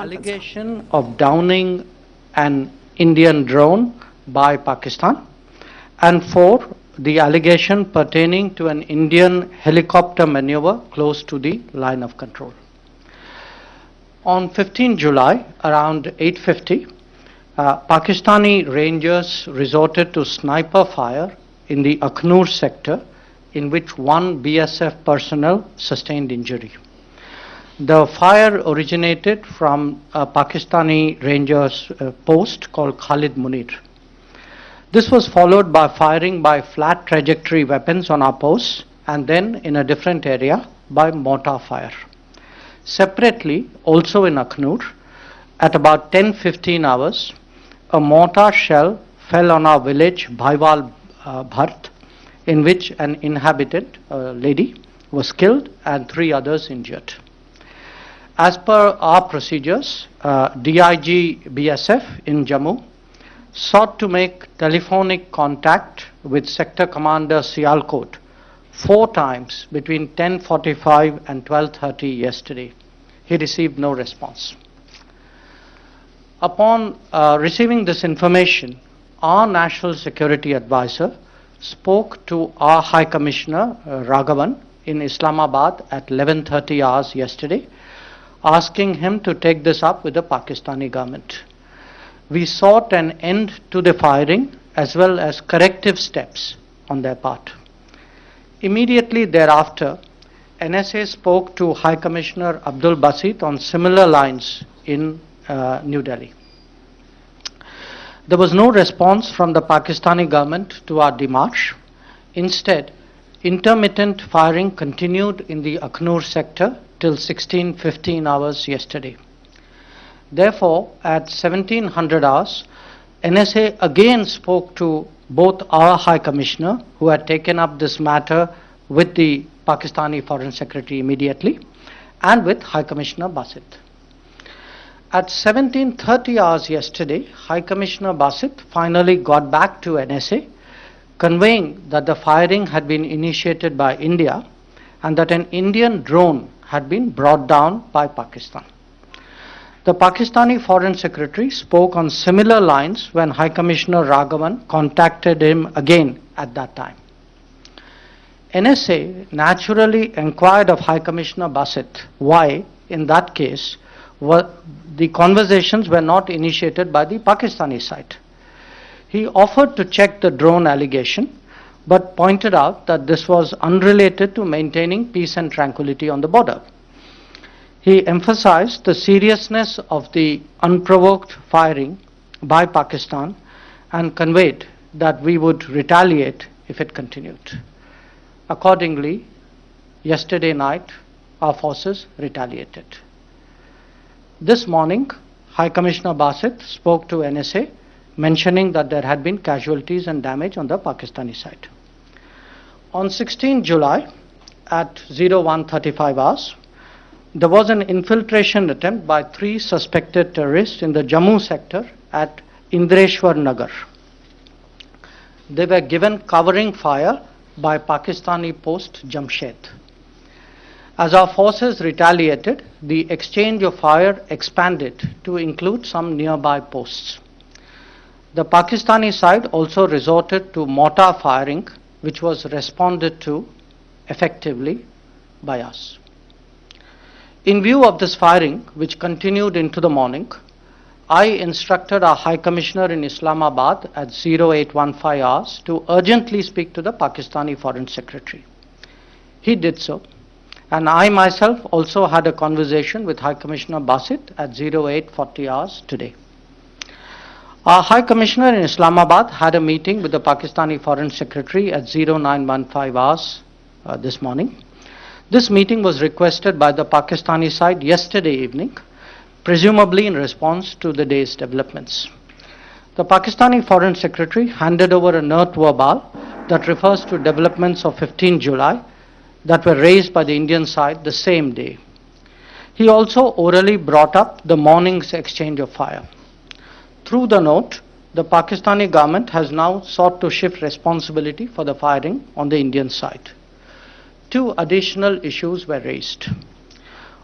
Allegation of downing an Indian drone by Pakistan, and 4. The allegation pertaining to an Indian helicopter maneuver close to the line of control. On 15 July, around 8:50, Pakistani Rangers resorted to sniper fire in the Akhnur sector, in which one BSF personnel sustained injury. The fire originated from a Pakistani Rangers post called Khalid Munir. This was followed by firing by flat trajectory weapons on our posts, and then in a different area by mortar fire. Separately, also in Akhnur, at about 10:15 hours, a mortar shell fell on our village Bhaiwal Bharat, in which an inhabitant, lady, was killed and 3 others injured. As per our procedures, DIG BSF in Jammu sought to make telephonic contact with Sector Commander Sialkot 4 times between 10:45 and 12:30 yesterday. He received no response. Upon receiving this information, our National Security Advisor spoke to our High Commissioner Raghavan in Islamabad at 11:30 hours yesterday, asking him to take this up with the Pakistani government. We sought an end to the firing as well as corrective steps on their part. Immediately thereafter, NSA spoke to High Commissioner Abdul Basit on similar lines in New Delhi. There was no response from the Pakistani government to our démarche. Instead, intermittent firing continued in the Akhnur sector till 16:15 hours yesterday. Therefore, at 1700 hours, NSA again spoke to both our High Commissioner, who had taken up this matter with the Pakistani Foreign Secretary immediately, and with High Commissioner Basit. At 17:30 hours yesterday, High Commissioner Basit finally got back to NSA, conveying that the firing had been initiated by India and that an Indian drone had been brought down by Pakistan. The Pakistani Foreign Secretary spoke on similar lines when High Commissioner Raghavan contacted him again at that time. NSA naturally inquired of High Commissioner Basit why, in that case, the conversations were not initiated by the Pakistani side. He offered to check the drone allegation, but pointed out that this was unrelated to maintaining peace and tranquility on the border. He emphasized the seriousness of the unprovoked firing by Pakistan and conveyed that we would retaliate if it continued. Accordingly, yesterday night, our forces retaliated. This morning, High Commissioner Basit spoke to NSA, mentioning that there had been casualties and damage on the Pakistani side. On 16 July at 01:35 hours, there was an infiltration attempt by 3 suspected terrorists in the Jammu sector at Indreshwar Nagar. They were given covering fire by Pakistani post Jamshed. As our forces retaliated, the exchange of fire expanded to include some nearby posts. The Pakistani side also resorted to mortar firing, which was responded to effectively by us. In view of this firing, which continued into the morning, I instructed our High Commissioner in Islamabad at 08:15 hours to urgently speak to the Pakistani Foreign Secretary. He did so, and I myself also had a conversation with High Commissioner Basit at 08:40 hours today. Our High Commissioner in Islamabad had a meeting with the Pakistani Foreign Secretary at 09:15 hours this morning. This meeting was requested by the Pakistani side yesterday evening, presumably in response to the day's developments. The Pakistani Foreign Secretary handed over a note verbal that refers to developments of 15 July that were raised by the Indian side the same day. He also orally brought up the morning's exchange of fire. Through the note, the Pakistani government has now sought to shift responsibility for the firing on the Indian side. 2 additional issues were raised.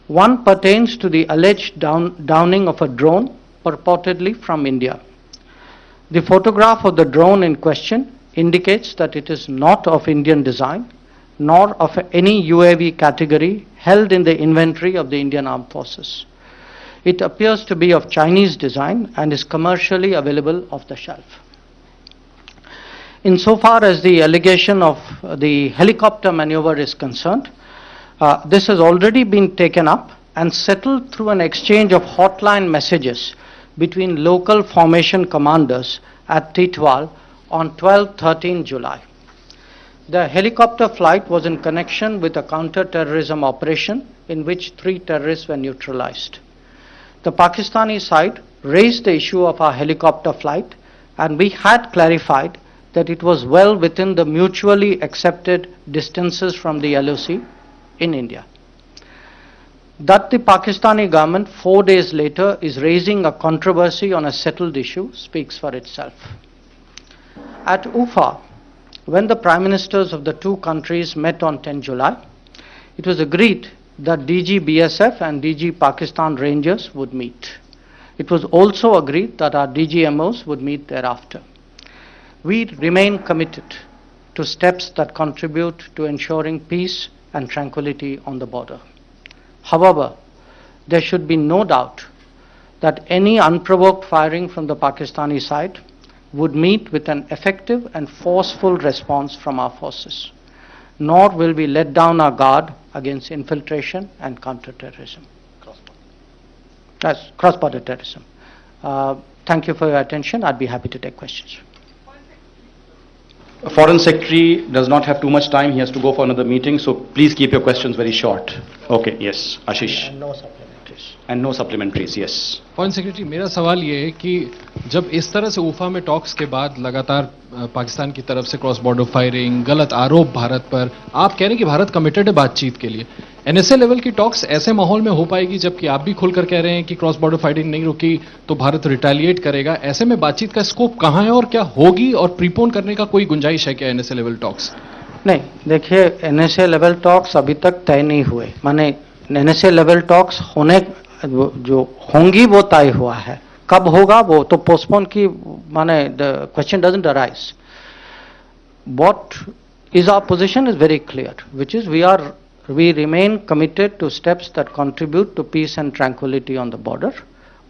One pertains to the alleged downing of a drone purportedly from India. The photograph of the drone in question indicates that it is not of Indian design, nor of any UAV category held in the inventory of the Indian Armed Forces. It appears to be of Chinese design and is commercially available off the shelf. Insofar as the allegation of the helicopter maneuver is concerned, this has already been taken up and settled through an exchange of hotline messages between local formation commanders at Titwal on 12-13 July. The helicopter flight was in connection with a counter-terrorism operation in which 3 terrorists were neutralized. The Pakistani side raised the issue of our helicopter flight, and we had clarified that it was well within the mutually accepted distances from the LOC in India. That the Pakistani government 4 days later is raising a controversy on a settled issue speaks for itself. At UFA, when the Prime Ministers of the 2 countries met on 10 July, it was agreed that DG BSF and DG Pakistan Rangers would meet. It was also agreed that our DGMOs would meet thereafter. We remain committed to steps that contribute to ensuring peace and tranquility on the border. However, there should be no doubt that any unprovoked firing from the Pakistani side would meet with an effective and forceful response from our forces, nor will we let down our guard against infiltration and counter-terrorism. That's cross-border terrorism. Thank you for your attention. I'd be happy to take questions. Foreign Secretary does not have too much time. He has to go for another meeting, so please keep your questions very short. Okay, yes, Ashish. And no supplementaries. And no supplementaries, yes. Foreign secretary, मेरा सवाल ये है कि जब इस तरह से उफा में टॉक्स के बाद लगातार पाकिस्तान की तरफ से क्रॉस बॉर्डर फायरिंग, गलत आरोप भारत पर, आप कह रहे हैं कि भारत कमिटेड है बातचीत के लिए, एनएसए लेवल की टॉक्स ऐसे माहौल में हो पाएगी जबकि आप भी खुलकर कह रहे हैं कि क्रॉस बॉर्डर फायरिंग नहीं रुकी तो भारत रिटेलिएट करेगा, ऐसे में बातचीत का स्कोप कहां है और क्या होगी और प्रीपोन करने का कोई गुंजाइश है क्या एनएसए लेवल टॉक्स? नहीं, देखिए एनएसए लेवल टॉक्स अभी तक तय नहीं हुए, माने एनएसए लेवल टॉक्स होने जो होंगी वो तय हुआ है, कब होगा वो तो पोस्टपोन की माने the question doesn't arise. What is our position is very clear, which is we remain committed to steps that contribute to peace and tranquility on the border.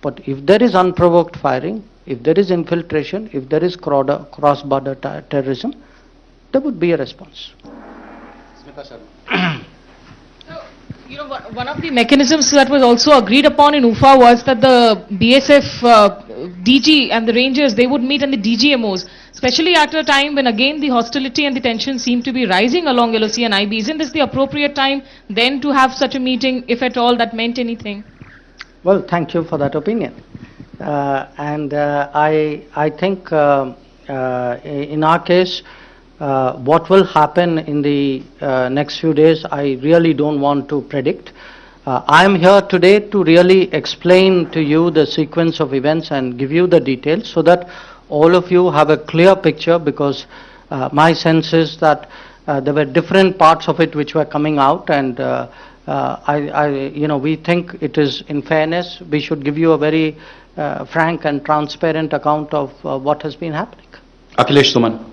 But if there is unprovoked firing, if there is infiltration, if there is cross-border terrorism, there would be a response. You know, one of the mechanisms that was also agreed upon in UFA was that the BSF DG and the Rangers, they would meet in the DGMOs, especially at a time when again the hostility and the tension seem to be rising along LOC and IB. Isn't this the appropriate time then to have such a meeting, if at all that meant anything? Well, thank you for that opinion. I think in our case, what will happen in the next few days, I really don't want to predict. I am here today to really explain to you the sequence of events and give you the details so that all of you have a clear picture, because my sense is that there were different parts of it which were coming out, and we think it is in fairness, we should give you a very frank and transparent account of what has been happening. Akhilesh Suman.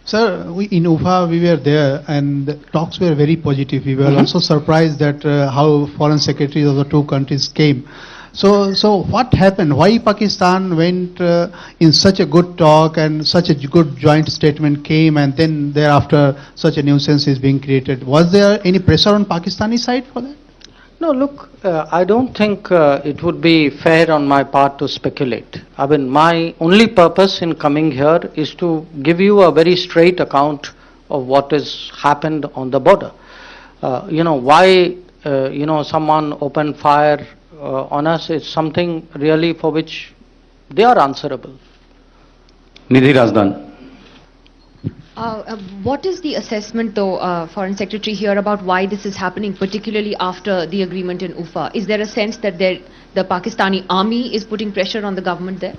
Sir, in UFA we were there and the talks were very positive. We were also surprised that how foreign secretaries of the 2 countries came. So what happened? Why Pakistan went in such a good talk and such a good joint statement came, and then thereafter such a nuisance is being created? Was there any pressure on Pakistani side for that? No, look, I don't think it would be fair on my part to speculate. I mean, my only purpose in coming here is to give you a very straight account of what has happened on the border. Why someone opened fire on us is something really for which they are answerable. Nidhi Razdan. What is the assessment, though, Foreign Secretary, here about why this is happening, particularly after the agreement in UFA? Is there a sense that the Pakistani army is putting pressure on the government there?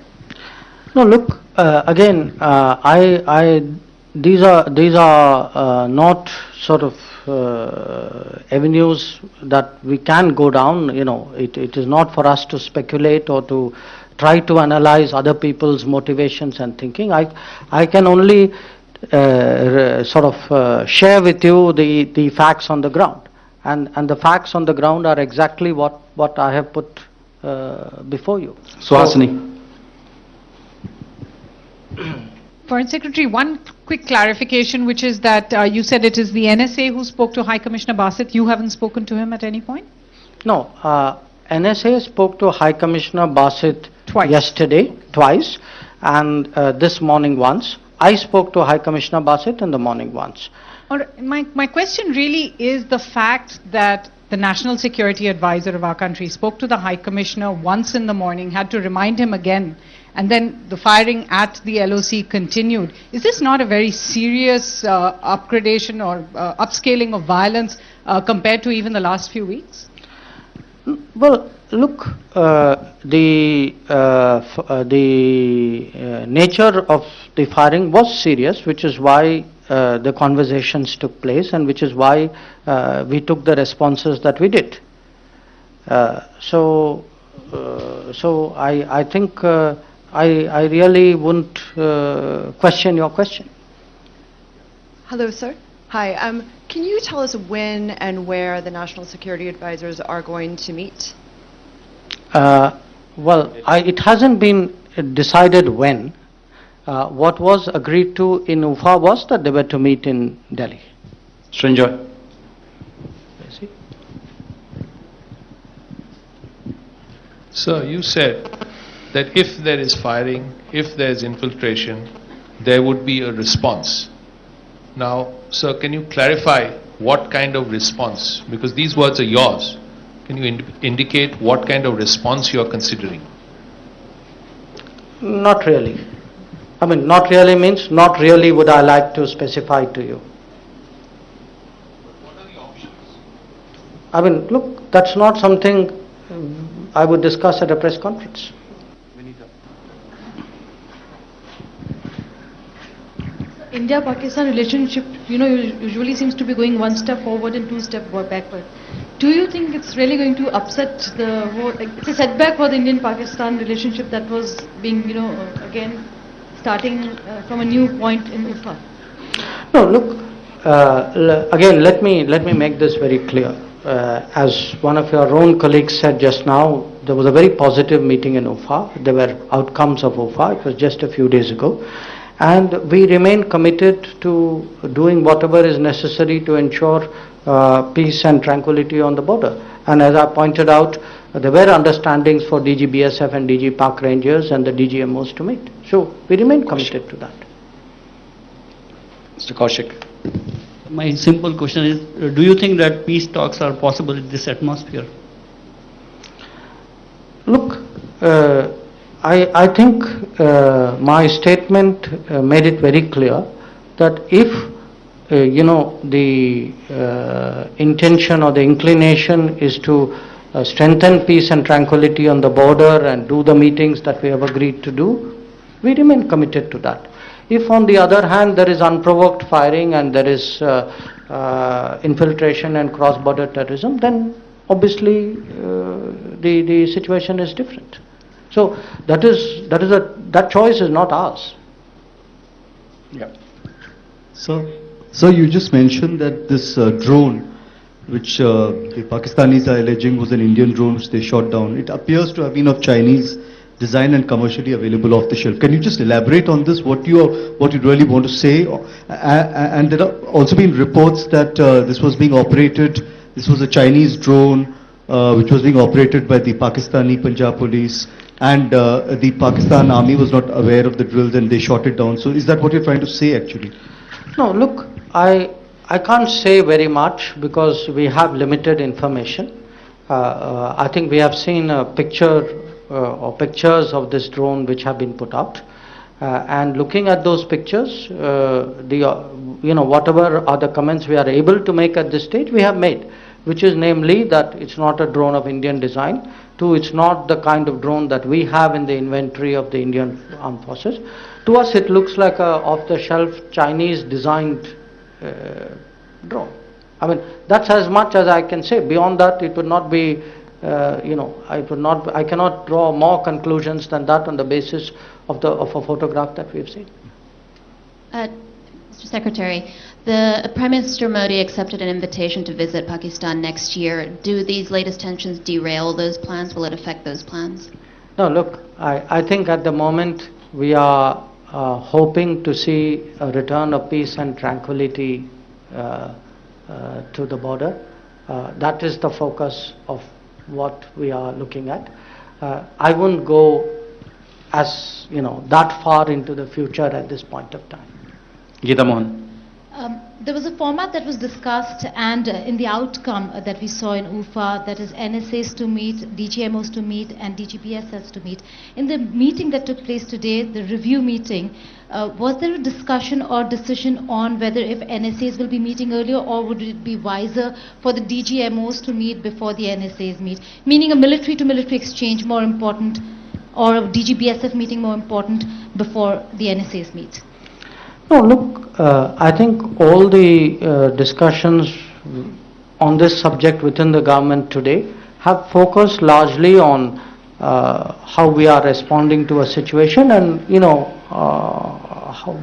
No, look, again, these are not sort of avenues that we can go down. It is not for us to speculate or to try to analyze other people's motivations and thinking. I can only share with you the facts on the ground. And the facts on the ground are exactly what I have put before you. Suhasini. Foreign Secretary, one quick clarification, which is that you said it is the NSA who spoke to High Commissioner Basit. You haven't spoken to him at any point? No, NSA spoke to High Commissioner Basit Twice. yesterday, twice, and this morning once. I spoke to High Commissioner Basit in the morning once. My question really is the fact that the National Security Advisor of our country spoke to the High Commissioner once in the morning, had to remind him again, and then the firing at the LOC continued. Is this not a very serious upgradation or upscaling of violence compared to even the last few weeks? Well, look, the nature of the firing was serious, which is why the conversations took place, and which is why we took the responses that we did. So I think I really wouldn't question your question. Hello, sir. Hi. Can you tell us when and where the national security advisors are going to meet? Well, it hasn't been decided when. What was agreed to in UFA was that they were to meet in Delhi. Srinjoy. Sir, you said that if there is firing, if there is infiltration, there would be a response. Now, sir, can you clarify what kind of response? Because these words are yours. Can you indicate what kind of response you are considering? Not really. I mean, not really means not really would I like to specify to you. What are the options? I mean, look, that's not something I would discuss at a press conference. India-Pakistan relationship, usually seems to be going one step forward and two steps backward. Do you think it's really going to upset the whole, it's a setback for the Indian-Pakistan relationship that was being, again, starting from a new point in UFA? No, look, again, let me make this very clear. As one of your own colleagues said just now, there was a very positive meeting in UFA. There were outcomes of UFA. It was just a few days ago. And we remain committed to doing whatever is necessary to ensure peace and tranquility on the border. And as I pointed out, there were understandings for DG BSF and DG Park Rangers and the DGMOs to meet. So we remain committed to that. Mr. Kaushik. My simple question is, do you think that peace talks are possible in this atmosphere? Look, I think my statement made it very clear that if the intention or the inclination is to strengthen peace and tranquility on the border and do the meetings that we have agreed to do, we remain committed to that. If on the other hand there is unprovoked firing and there is infiltration and cross-border terrorism, then obviously the situation is different. So that choice is not ours. Yeah. So you just mentioned that this drone, which the Pakistanis are alleging was an Indian drone which they shot down, it appears to have been of Chinese design and commercially available off the shelf. Can you just elaborate on this? What you really want to say? And there have also been reports that this was being operated. This was a Chinese drone which was being operated by the Pakistani Punjab police, and the Pakistan army was not aware of the drills and they shot it down. So is that what you're trying to say actually? No, look, I can't say very much because we have limited information. I think we have seen a picture or pictures of this drone which have been put out, and looking at those pictures, whatever other comments we are able to make at this stage, we have made, which is namely that it's not a drone of Indian design. Two, it's not the kind of drone that we have in the inventory of the Indian Armed Forces. To us, it looks like a off-the-shelf Chinese designed drone. I mean, that's as much as I can say. Beyond that, it would not be, I cannot draw more conclusions than that on the basis of a photograph that we've seen. Mr. Secretary, the Prime Minister Modi accepted an invitation to visit Pakistan next year. Do these latest tensions derail those plans? Will it affect those plans? No, look, I think at the moment we are hoping to see a return of peace and tranquility to the border. That is the focus of what we are looking at. I wouldn't go as, that far into the future at this point of time. Geeta Mohan. There was a format that was discussed, and in the outcome that we saw in UFA, that is NSAs to meet, DGMOs to meet, and DGPSS to meet. In the meeting that took place today, the review meeting, was there a discussion or decision on whether if NSAs will be meeting earlier, or would it be wiser for the DGMOs to meet before the NSAs meet? Meaning a military-to-military exchange more important, or a DGPSF meeting more important before the NSAs meet? No, look, I think all the discussions on this subject within the government today have focused largely on how we are responding to a situation, and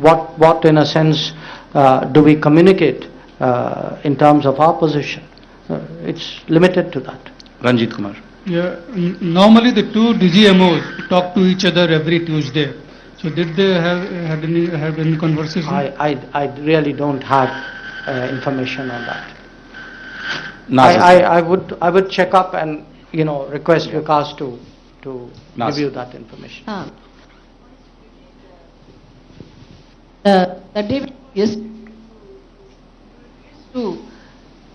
what in a sense do we communicate in terms of our position. It's limited to that. Ranjit Kumar. Yeah, normally the two DGMOs talk to each other every Tuesday. So did they have any conversation? I really don't have information on that. Nazir. I would check up and request Vikas to give you that information. The day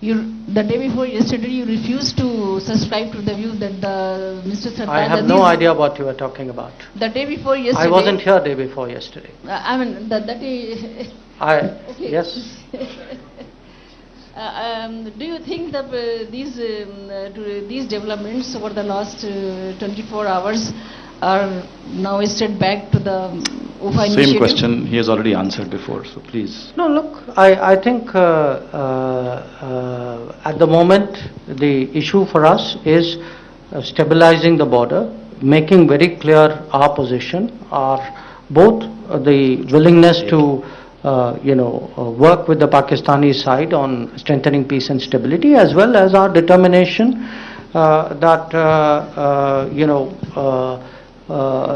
the day before yesterday, you refused to subscribe to the view that the Mr. Sarkar. I have no idea what you are talking about. The day before yesterday. I wasn't here day before yesterday. I mean, that day. Okay. Yes. Do you think that these developments over the last 24 hours are now straight back to the UFA initiative? Same question he has already answered before, so please. No, look, I think at the moment the issue for us is stabilizing the border, making very clear our position, both the willingness to work with the Pakistani side on strengthening peace and stability, as well as our determination that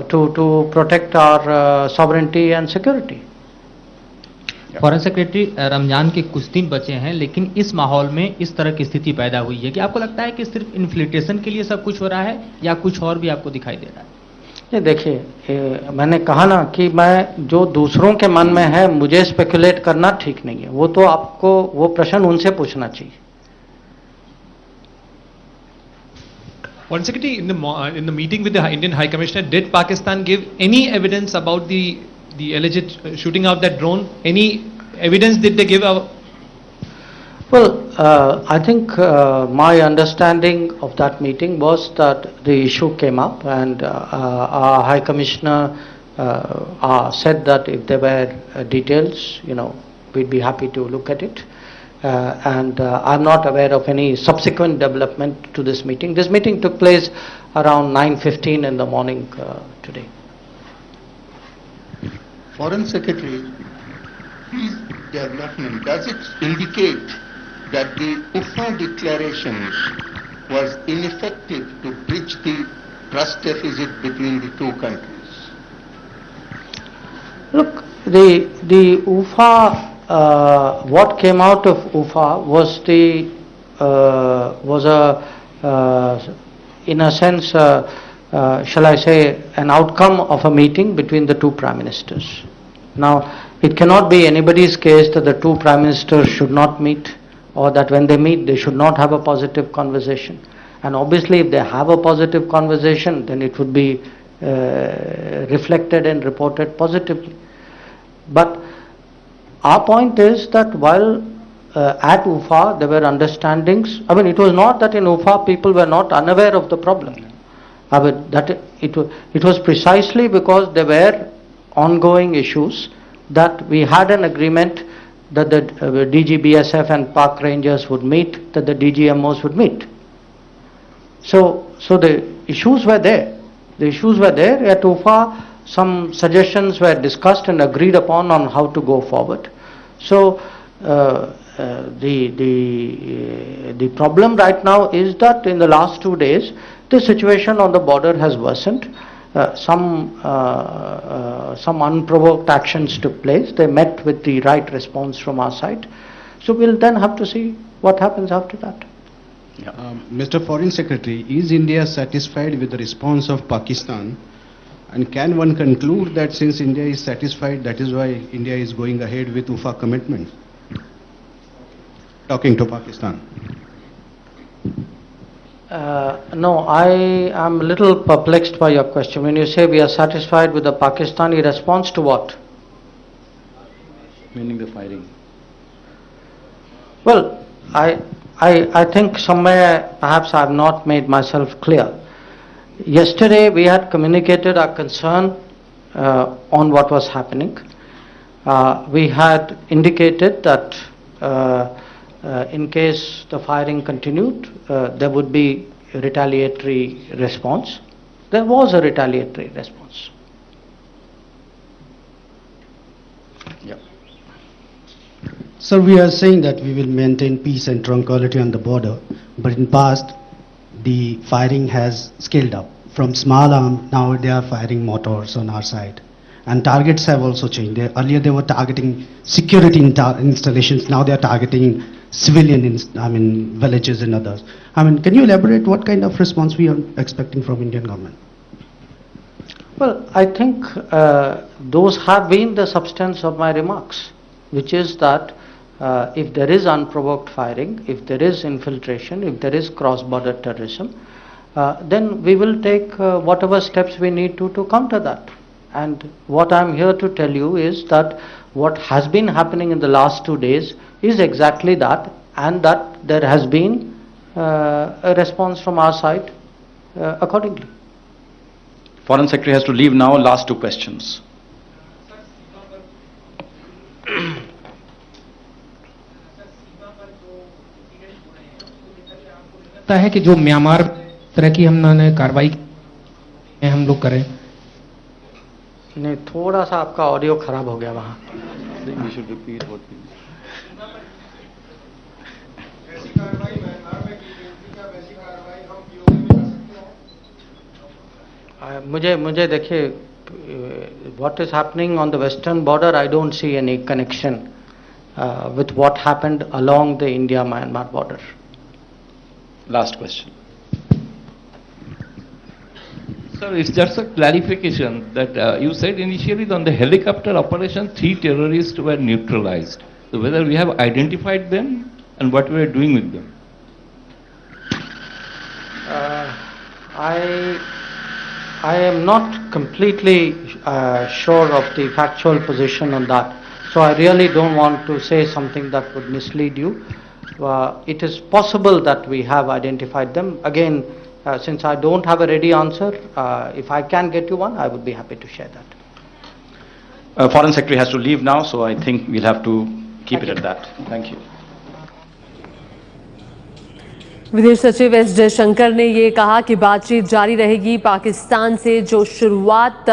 to protect our sovereignty and security. Foreign secretary, Ramzan के कुछ दिन बचे हैं, लेकिन इस माहौल में इस तरह की स्थिति पैदा हुई है कि आपको लगता है कि सिर्फ इन्फ्लिटेशन के लिए सब कुछ हो रहा है या कुछ और भी आपको दिखाई दे रहा है? ये देखिए, मैंने कहा ना कि मैं जो दूसरों के मन में है मुझे स्पेकुलेट करना ठीक नहीं है. वो तो आपको वो प्रश्न उनसे पूछना चाहिए. Foreign Secretary, in the meeting with the Indian High Commissioner, did Pakistan give any evidence about the alleged shooting of that drone? Any evidence did they give? Well, I think my understanding of that meeting was that the issue came up, and our High Commissioner said that if there were details, we'd be happy to look at it. And I'm not aware of any subsequent development to this meeting. This meeting took place around 9:15 in the morning today. Foreign Secretary, this development, does it indicate that the UFA declaration was ineffective to bridge the trust deficit between the two countries? Look, the UFA, what came out of UFA was in a sense, shall I say, an outcome of a meeting between the two prime ministers. Now, it cannot be anybody's case that the two prime ministers should not meet, or that when they meet they should not have a positive conversation. And obviously if they have a positive conversation, then it would be reflected and reported positively. But our point is that while at UFA there were understandings, I mean, it was not that in UFA people were not unaware of the problem. I mean, that it was precisely because there were ongoing issues that we had an agreement that the DG BSF and Park Rangers would meet, that the DGMOs would meet. So the issues were there. The issues were there. At UFA, some suggestions were discussed and agreed upon on how to go forward. So the problem right now is that in the last 2 days, the situation on the border has worsened. Some unprovoked actions took place. They met with the right response from our side. So we'll then have to see what happens after that. Mr. Foreign Secretary, is India satisfied with the response of Pakistan? And can one conclude that since India is satisfied, that is why India is going ahead with UFA commitment? Talking to Pakistan. No, I am a little perplexed by your question. When you say we are satisfied with the Pakistani response to what? Meaning the firing. Well, I think somewhere perhaps I have not made myself clear. Yesterday we had communicated our concern on what was happening. We had indicated that in case the firing continued, there would be a retaliatory response. There was a retaliatory response. Sir, we are saying that we will maintain peace and tranquility on the border, but in past, the firing has scaled up. From small arm, now they are firing mortars on our side. And targets have also changed. Earlier they were targeting security installations, now they are targeting civilian villages and others. Can you elaborate what kind of response we are expecting from Indian government? Well, I think those have been the substance of my remarks, which is that if there is unprovoked firing, if there is infiltration, if there is cross-border terrorism, then we will take whatever steps we need to counter that. And what I'm here to tell you is that what has been happening in the last 2 days is exactly that, and that there has been a response from our side accordingly. Foreign Secretary has to leave now. Last 2 questions. लगता है कि जो Myanmar तरह की हमने कार्रवाई हम लोग करें. नहीं, थोड़ा सा आपका ऑडियो खराब हो गया वहाँ. मुझे देखिए, what is happening on the western border, I don't see any connection with what happened along the India-Myanmar border. Last question. Sir, it's just a clarification that you said initially on the helicopter operation, 3 terrorists were neutralized. So whether we have identified them and what we are doing with them? I am not completely sure of the factual position on that. So I really don't want to say something that would mislead you. It is possible that we have identified them. Again, since I don't have a ready answer, if I can get you one, I would be happy to share that. Foreign Secretary has to leave now, so I think we'll have to keep it at that. Thank you. विदेश सचिव S Jaishankar ने ये कहा कि बातचीत जारी रहेगी. पाकिस्तान से जो शुरुआत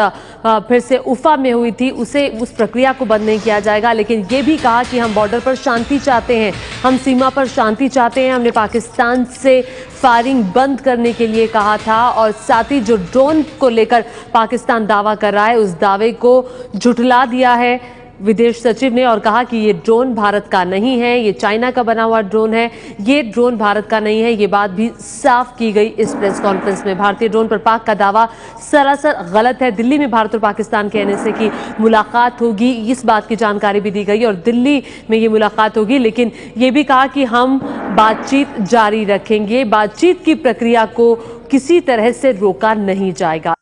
फिर से उफा में हुई थी उस प्रक्रिया को बंद नहीं किया जाएगा, लेकिन ये भी कहा कि हम बॉर्डर पर शांति चाहते हैं, हम सीमा पर शांति चाहते हैं. हमने पाकिस्तान से फायरिंग बंद करने के लिए कहा था और साथ ही जो ड्रोन को लेकर पाकिस्तान दावा कर रहा है उस दावे को झुठला दिया है विदेश सचिव ने और कहा कि ये ड्रोन भारत का नहीं है, ये चाइना का बना हुआ ड्रोन है, ये ड्रोन भारत का नहीं है. ये बात भी साफ की गई इस प्रेस कॉन्फ्रेंस में. भारतीय ड्रोन पर पाक का दावा सरासर गलत है. दिल्ली में भारत और पाकिस्तान के एनएसए की मुलाकात होगी, इस बात की जानकारी भी दी गई और दिल्ली में ये मुलाकात होगी, लेकिन ये भी कहा कि हम बातचीत जारी रखेंगे. बातचीत की प्रक्रिया को किसी तरह से रोका नहीं जाएगा.